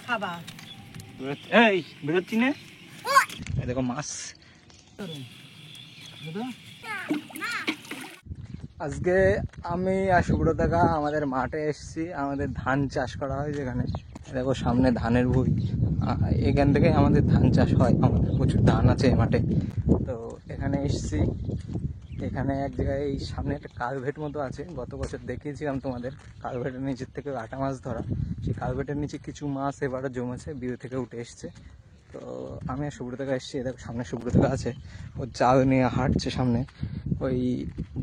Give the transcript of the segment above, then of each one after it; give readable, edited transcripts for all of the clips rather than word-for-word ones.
খাবা এই বেরোচ্ছি না দেখো মাছ। আজকে আমি আর সুব্রতকা আমাদের মাঠে এসেছি, আমাদের ধান চাষ করা হয় যেখানে। দেখো সামনে ধানের ভুঁই, এখান থেকে আমাদের ধান চাষ হয়, আমাদের প্রচুর ধান আছে মাঠে। তো এখানে এসেছি, এখানে এক জায়গায় এই সামনে একটা কালভেট মতো আছে, গত বছর দেখিয়েছিলাম তোমাদের। কালভেটের নিচের থেকে আটা মাছ ধরা, সেই কালভেটের নিচে কিছু মাছ এবারে জমেছে, বিয়ে থেকে উঠে এসছে। তো আমি আর সুব্রতকা এসেছি, দেখো সামনে সুব্রতকা আছে, ও জাল নিয়ে হাঁটছে সামনে। ওই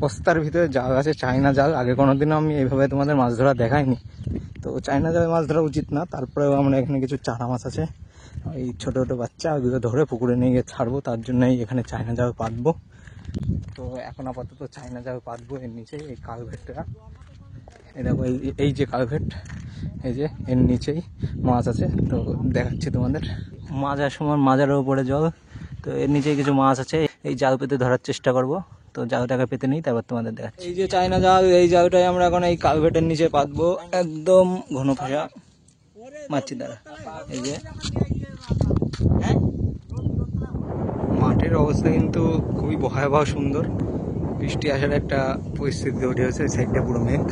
বস্তার ভিতরে জাল আছে, চায়না জাল। আগে কোনোদিনও আমি এইভাবে তোমাদের মাছ ধরা দেখাইনি, তো চায়না জালে মাছ ধরা উচিত না। তারপরেও আমরা এখানে কিছু চারা মাছ আছে, ওই ছোটো ছোটো বাচ্চা, ওইগুলো ধরে পুকুরে নিয়ে গিয়ে ছাড়বো, তার জন্যই এখানে চায়না জাল পাতবো। তো এখন আপাতত চায়না জাল পাতবো এর নিচে এই কালভেটটা। এই দেখো এই যে কালভেট, এই যে এর নিচেই মাছ আছে। তো দেখাচ্ছি তোমাদের, মাজার সময় মাজারের উপরে জল, তো এর নিচে কিছু মাছ আছে। এই জাল পেতে ধরার চেষ্টা করব, তো জালটাকে পেতে নিই তারপর তোমাদের দেখাচ্ছি। এই যে চায়না জাল, এই জালটাই আমরা এখন এই কালভেটের নিচে পাতবো, একদম ঘন ফাঁসা মাছি দ্বারা। এই যে মাঠের অবস্থা কিন্তু খুবই ভয়াবহ সুন্দর, বৃষ্টি আসার একটা পরিস্থিতি তৈরি হয়েছে। সাইডটা পুরো মেঘ,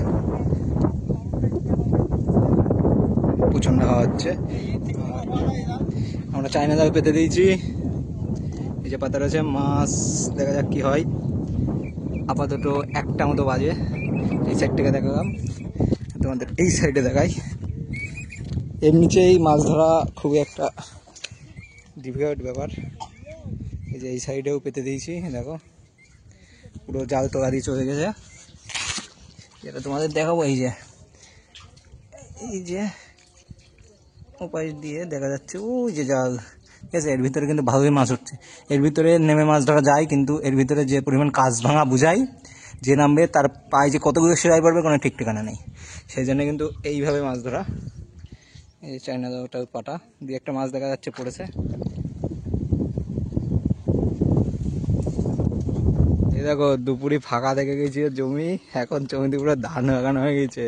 প্রচন্ড হাওয়া হচ্ছে। আমরা চায়না জাল পেতে দিয়েছি, এই যে পাতা রয়েছে, মাছ দেখা যাক কি হয়। আপাতত একটা মতো বাজে। এই সাইড থেকে দেখালাম, তোমাদের এই সাইডে দেখাই। এর নিচেই মাছ ধরা খুবই একটা ডিফিকাল্ট ব্যাপার। এই যে এই সাইডেও পেতে দিয়েছি, দেখো পুরো জাল তোলা দিয়ে চলে গেছে। যেটা তোমাদের দেখাবো, এই যে উপায় দিয়ে দেখা যাচ্ছে ওই যে জাল, ঠিক আছে। এর ভিতরে কিন্তু ভালোই মাছ উঠছে, এর ভিতরে নেমে মাছ ধরা যায়, কিন্তু এর ভিতরে যে পরিমাণ কাজ ভাঙা বুঝাই, যে নামবে তার পায়ে যে কতগুলো সেরাই পড়বে কোনো ঠিক ঠিকানা নেই। সেই জন্য কিন্তু এইভাবে মাছ ধরা। এই যে চায়না জালটা পাটা দিয়ে একটা মাছ দেখা যাচ্ছে পড়েছে। এই দেখো দুপুরে ফাঁকা দেখে গেছি জমি, এখন জমিতে পুরো ধান লাগানো হয়ে গেছে।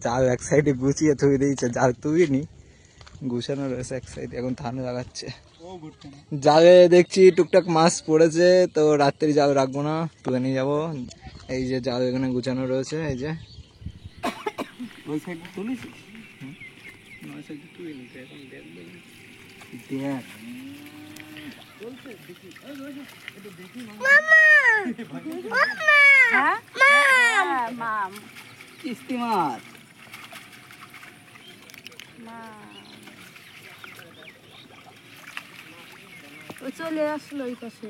জাল এক সাইডে গুছিয়ে থুয়ে দিয়েছে, জাল তুলিনি, গুছানো রয়েছে এক সাইডে, এখন ধান লাগাচ্ছে। জালে দেখছি টুকটাক মাছ পড়েছে, তো রাত্রি জাল রাখবো না, তুলে নিয়ে যাবো। এই যে জাল এখানে গুছানো রয়েছে, এই যে ওই সাইডে তুলিস, ওই সাইডে তুলে নিতে এখন দেখবো। দেখ কিস্তি মাছ চলে আসলো এই পাশে।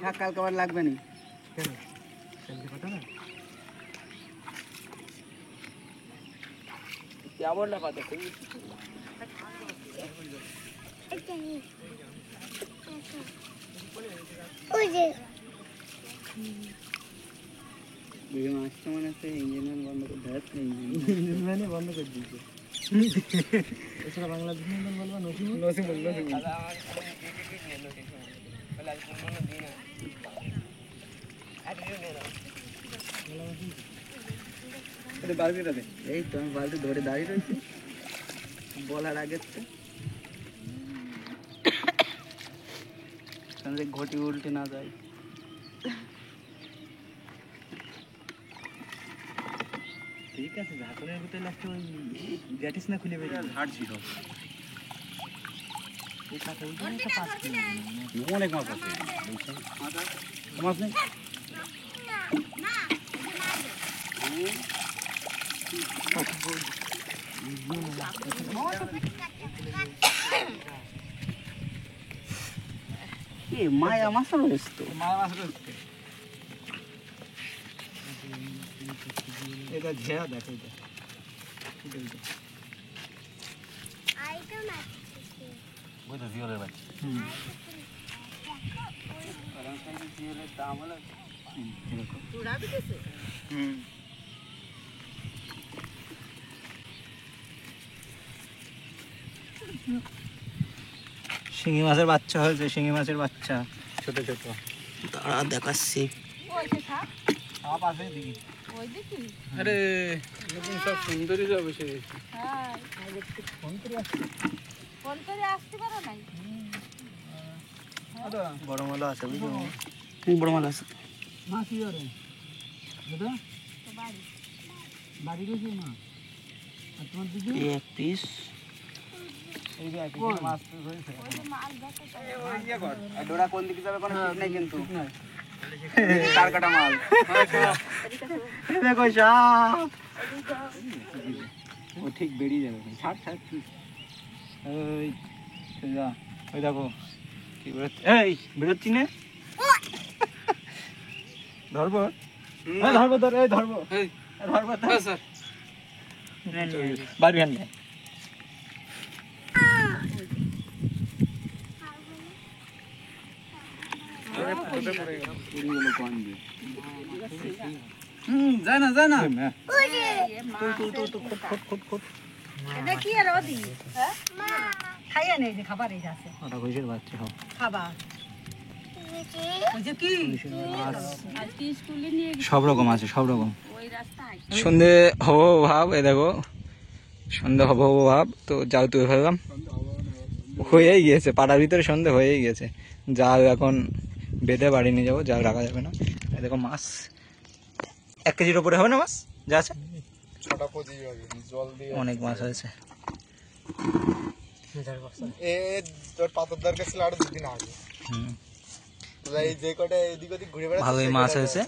কালকে আবার লাগবে না, কেমন না পাতা মাছটা মনে হচ্ছে ইঞ্জিন বন্ধ করে ধরে, ইঞ্জিন বন্ধ করে দিয়েছে। এছাড়া বাংলা বলবো নসিমুল বালতিটা দে। এই তো আমি বালতি ধরে দাঁড়িয়ে রয়েছি বলার আগে, ঘটি উল্টে না যায়। ঠিক আছে, ঝাঁকুরের ভিতরে লাগছে, ওই গ্যাটিস না খুলে বেরিয়ে হাট ছিল। অনেক মাছ আছে, মাছ নেই। মায়া মাছ রয়েছে, তো মায়া মাছ রয়েছে। এটা ঝেড়া দেখো, এটা জিওলের বাচ্চা। জিওলের দাম হলো শিঙি মাছের বাচ্চা হয়েছে, শিঙি মাছের বাচ্চা ছোট ছোট। দাঁড়া দেখাচ্ছি। ওই যে সাপ, সাপ আছে দেখি। ওই দেখি। আরে এরকম সব সুন্দরী যাবে সে। হ্যাঁ, ফোন করে আসতে পারো নাই? বড় মালা আছে বুঝছো? বড় মালা আছে। মা কি করে দাদা? তো বাড়ি। বাড়ি গেছি মা। আর তোমার দিদি? এই এক পিস। এই যে একই মাছ তো হয়েছে। ওই যে মাছ ধরতে চলে। ওই ইয়ে কর। আর ডোরা কোন দিকে যাবে কোনো ঠিক নাই কিন্তু। ঠিক নাই। চার কাটা মাল। দেখো সাপ। এদিকে ও ঠিক বেরিয়ে যাবে। ছাড় ছাড়। ওই সোজা। ওই দেখো কি বেরোচ্ছে। এই বেরোচ্ছি না? ধরবো? হ্যাঁ ধরবো ধর। এই ধরবো। এই ধরবো তো। হ্যাঁ স্যার। বাড়ি আনলে। যায় না যায় না। এটা কি আর ওদি? হ্যাঁ? খাইয়া নেই যে খাবার এই আছে। ওটা ঘুষের বাচ্চা হোক। খাবার। ওই যে কি? আর কি স্কুলে নিয়ে গেছি সব রকম আছে সব রকম। ওই রাস্তায়। সন্ধে হব ভাব। এ দেখো সন্ধে হব ভাব। তো যাও তুই ভাবলাম হয়েই গিয়েছে, পাড়ার ভিতরে সন্ধে হয়েই গেছে। যাও এখন বেঁধে বাড়ি নিয়ে যাবো, যাও রাখা যাবে না। এই দেখো মাছ 1 কেজির ওপরে হবে না মাছ যা আছে। অনেক মাছ হয়েছে। ভালোই মাছ হয়েছে।